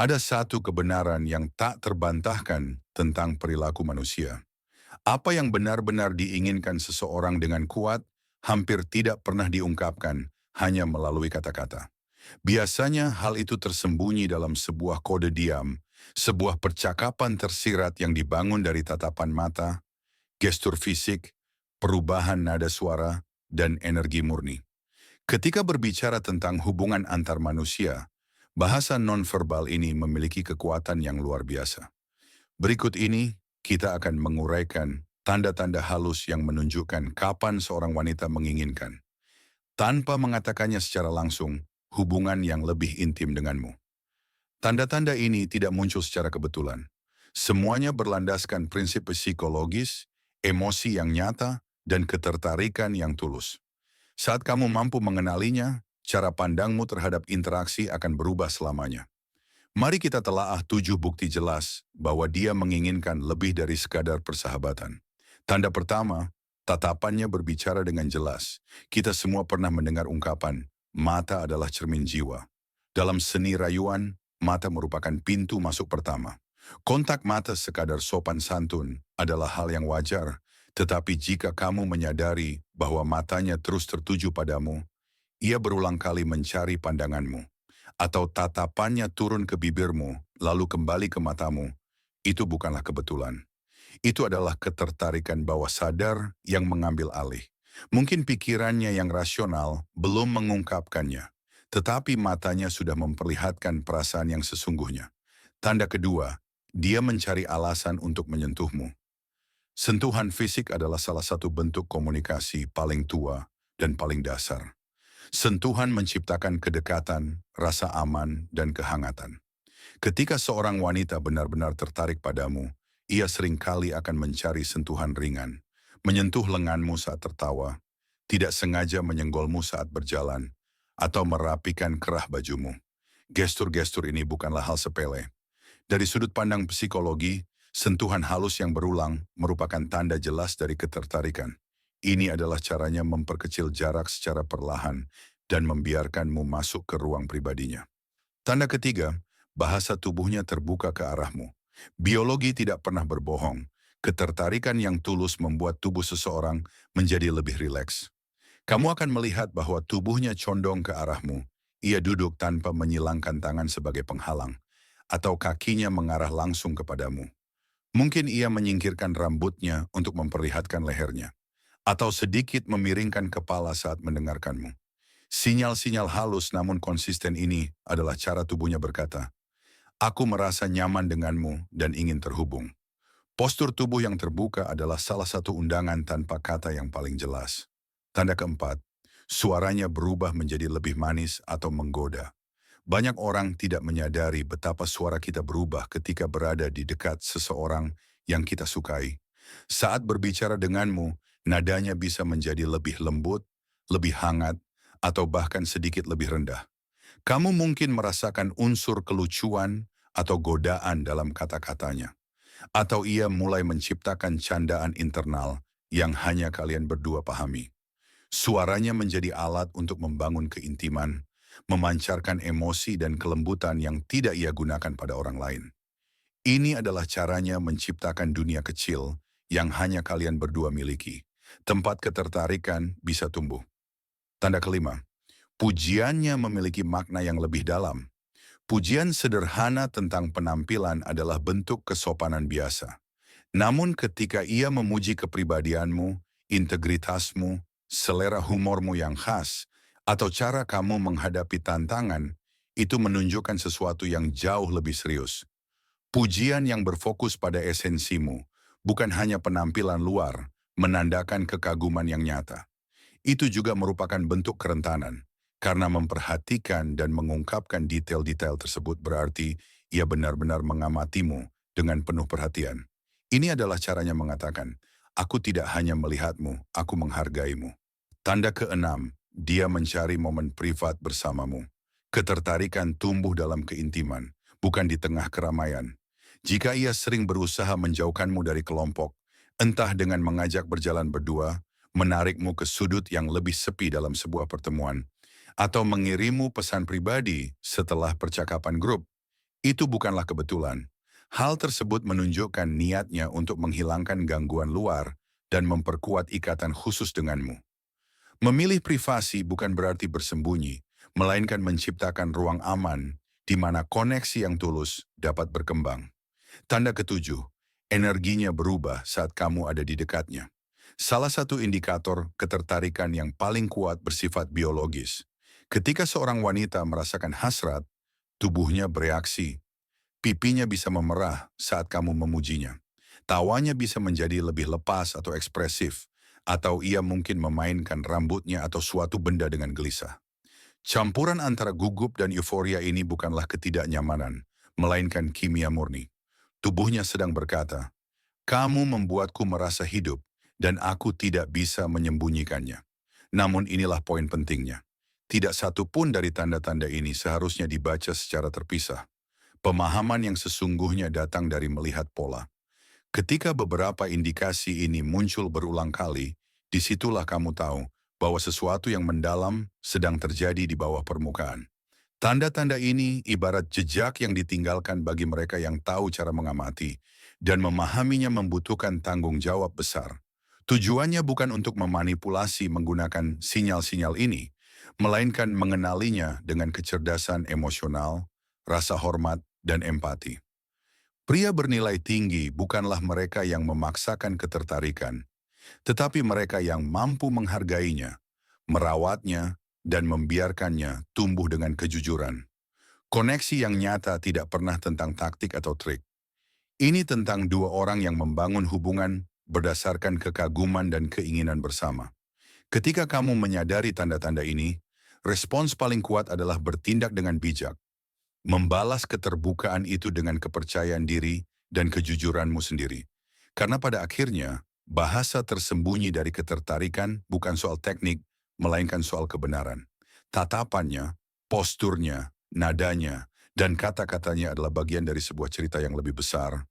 Ada satu kebenaran yang tak terbantahkan tentang perilaku manusia. Apa yang benar-benar diinginkan seseorang dengan kuat, hampir tidak pernah diungkapkan, hanya melalui kata-kata. Biasanya hal itu tersembunyi dalam sebuah kode diam, sebuah percakapan tersirat yang dibangun dari tatapan mata, gestur fisik, perubahan nada suara, dan energi murni. Ketika berbicara tentang hubungan antar manusia, bahasa nonverbal ini memiliki kekuatan yang luar biasa. Berikut ini, kita akan menguraikan tanda-tanda halus yang menunjukkan kapan seorang wanita menginginkan, tanpa mengatakannya secara langsung, hubungan yang lebih intim denganmu. Tanda-tanda ini tidak muncul secara kebetulan. Semuanya berlandaskan prinsip psikologis, emosi yang nyata, dan ketertarikan yang tulus. Saat kamu mampu mengenalinya, cara pandangmu terhadap interaksi akan berubah selamanya. Mari kita telaah 7 bukti jelas bahwa dia menginginkan lebih dari sekadar persahabatan. Tanda pertama, tatapannya berbicara dengan jelas. Kita semua pernah mendengar ungkapan, mata adalah cermin jiwa. Dalam seni rayuan, mata merupakan pintu masuk pertama. Kontak mata sekadar sopan santun adalah hal yang wajar, tetapi jika kamu menyadari bahwa matanya terus tertuju padamu, ia berulang kali mencari pandanganmu, atau tatapannya turun ke bibirmu, lalu kembali ke matamu, itu bukanlah kebetulan. Itu adalah ketertarikan bawah sadar yang mengambil alih. Mungkin pikirannya yang rasional belum mengungkapkannya, tetapi matanya sudah memperlihatkan perasaan yang sesungguhnya. Tanda kedua, dia mencari alasan untuk menyentuhmu. Sentuhan fisik adalah salah satu bentuk komunikasi paling tua dan paling dasar. Sentuhan menciptakan kedekatan, rasa aman, dan kehangatan. Ketika seorang wanita benar-benar tertarik padamu, ia seringkali akan mencari sentuhan ringan, menyentuh lenganmu saat tertawa, tidak sengaja menyenggolmu saat berjalan, atau merapikan kerah bajumu. Gestur-gestur ini bukanlah hal sepele. Dari sudut pandang psikologi, sentuhan halus yang berulang merupakan tanda jelas dari ketertarikan. Ini adalah caranya memperkecil jarak secara perlahan dan membiarkanmu masuk ke ruang pribadinya. Tanda ketiga, bahasa tubuhnya terbuka ke arahmu. Biologi tidak pernah berbohong. Ketertarikan yang tulus membuat tubuh seseorang menjadi lebih rileks. Kamu akan melihat bahwa tubuhnya condong ke arahmu. Ia duduk tanpa menyilangkan tangan sebagai penghalang, atau kakinya mengarah langsung kepadamu. Mungkin ia menyingkirkan rambutnya untuk memperlihatkan lehernya, atau sedikit memiringkan kepala saat mendengarkanmu. Sinyal-sinyal halus namun konsisten ini adalah cara tubuhnya berkata, "Aku merasa nyaman denganmu dan ingin terhubung." Postur tubuh yang terbuka adalah salah satu undangan tanpa kata yang paling jelas. Tanda keempat, suaranya berubah menjadi lebih manis atau menggoda. Banyak orang tidak menyadari betapa suara kita berubah ketika berada di dekat seseorang yang kita sukai. Saat berbicara denganmu, nadanya bisa menjadi lebih lembut, lebih hangat, atau bahkan sedikit lebih rendah. Kamu mungkin merasakan unsur kelucuan atau godaan dalam kata-katanya. Atau ia mulai menciptakan candaan internal yang hanya kalian berdua pahami. Suaranya menjadi alat untuk membangun keintiman, memancarkan emosi dan kelembutan yang tidak ia gunakan pada orang lain. Ini adalah caranya menciptakan dunia kecil yang hanya kalian berdua miliki. Tempat ketertarikan bisa tumbuh. Tanda kelima, pujiannya memiliki makna yang lebih dalam. Pujian sederhana tentang penampilan adalah bentuk kesopanan biasa. Namun ketika ia memuji kepribadianmu, integritasmu, selera humormu yang khas, atau cara kamu menghadapi tantangan, itu menunjukkan sesuatu yang jauh lebih serius. Pujian yang berfokus pada esensimu, bukan hanya penampilan luar, menandakan kekaguman yang nyata. Itu juga merupakan bentuk kerentanan, karena memperhatikan dan mengungkapkan detail-detail tersebut berarti ia benar-benar mengamatimu dengan penuh perhatian. Ini adalah caranya mengatakan, aku tidak hanya melihatmu, aku menghargaimu. Tanda keenam, dia mencari momen privat bersamamu. Ketertarikan tumbuh dalam keintiman, bukan di tengah keramaian. Jika ia sering berusaha menjauhkanmu dari kelompok, entah dengan mengajak berjalan berdua, menarikmu ke sudut yang lebih sepi dalam sebuah pertemuan, atau mengirimu pesan pribadi setelah percakapan grup, Itu bukanlah kebetulan. Hal tersebut menunjukkan niatnya untuk menghilangkan gangguan luar dan memperkuat ikatan khusus denganmu. Memilih privasi bukan berarti bersembunyi, melainkan menciptakan ruang aman di mana koneksi yang tulus dapat berkembang. Tanda ketujuh, energinya berubah saat kamu ada di dekatnya. Salah satu indikator ketertarikan yang paling kuat bersifat biologis. Ketika seorang wanita merasakan hasrat, tubuhnya bereaksi. Pipinya bisa memerah saat kamu memujinya. Tawanya bisa menjadi lebih lepas atau ekspresif, atau ia mungkin memainkan rambutnya atau suatu benda dengan gelisah. Campuran antara gugup dan euforia ini bukanlah ketidaknyamanan, melainkan kimia murni. Tubuhnya sedang berkata, "Kamu membuatku merasa hidup, dan aku tidak bisa menyembunyikannya." Namun inilah poin pentingnya. Tidak satu pun dari tanda-tanda ini seharusnya dibaca secara terpisah. Pemahaman yang sesungguhnya datang dari melihat pola. Ketika beberapa indikasi ini muncul berulang kali, disitulah kamu tahu bahwa sesuatu yang mendalam sedang terjadi di bawah permukaan. Tanda-tanda ini ibarat jejak yang ditinggalkan bagi mereka yang tahu cara mengamati, dan memahaminya membutuhkan tanggung jawab besar. Tujuannya bukan untuk memanipulasi menggunakan sinyal-sinyal ini, melainkan mengenalinya dengan kecerdasan emosional, rasa hormat, dan empati. Pria bernilai tinggi bukanlah mereka yang memaksakan ketertarikan, tetapi mereka yang mampu menghargainya, merawatnya, dan membiarkannya tumbuh dengan kejujuran. Koneksi yang nyata tidak pernah tentang taktik atau trik. Ini tentang dua orang yang membangun hubungan berdasarkan kekaguman dan keinginan bersama. Ketika kamu menyadari tanda-tanda ini, respons paling kuat adalah bertindak dengan bijak. Membalas keterbukaan itu dengan kepercayaan diri dan kejujuranmu sendiri. Karena pada akhirnya, bahasa tersembunyi dari ketertarikan bukan soal teknik, melainkan soal kebenaran. Tatapannya, posturnya, nadanya, dan kata-katanya adalah bagian dari sebuah cerita yang lebih besar.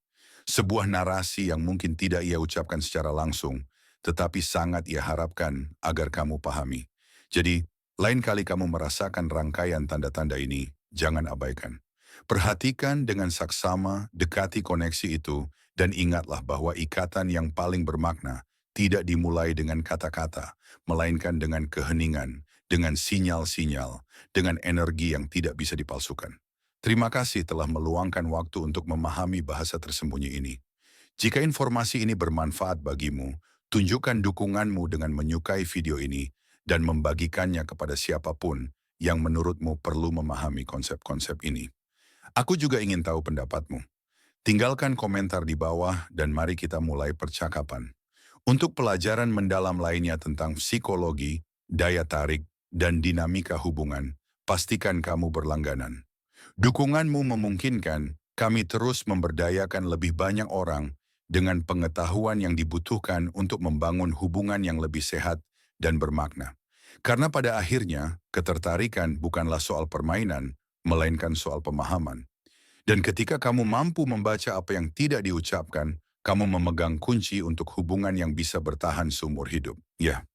Sebuah narasi yang mungkin tidak ia ucapkan secara langsung, tetapi sangat ia harapkan agar kamu pahami. Jadi, lain kali kamu merasakan rangkaian tanda-tanda ini, jangan abaikan. Perhatikan dengan saksama, dekati koneksi itu, dan ingatlah bahwa ikatan yang paling bermakna tidak dimulai dengan kata-kata, melainkan dengan keheningan, dengan sinyal-sinyal, dengan energi yang tidak bisa dipalsukan. Terima kasih telah meluangkan waktu untuk memahami bahasa tersembunyi ini. Jika informasi ini bermanfaat bagimu, tunjukkan dukunganmu dengan menyukai video ini dan membagikannya kepada siapapun yang menurutmu perlu memahami konsep-konsep ini. Aku juga ingin tahu pendapatmu. Tinggalkan komentar di bawah dan mari kita mulai percakapan. Untuk pelajaran mendalam lainnya tentang psikologi, daya tarik, dan dinamika hubungan, pastikan kamu berlangganan. Dukunganmu memungkinkan kami terus memberdayakan lebih banyak orang dengan pengetahuan yang dibutuhkan untuk membangun hubungan yang lebih sehat dan bermakna. Karena pada akhirnya, ketertarikan bukanlah soal permainan, melainkan soal pemahaman. Dan ketika kamu mampu membaca apa yang tidak diucapkan, kamu memegang kunci untuk hubungan yang bisa bertahan seumur hidup. Ya.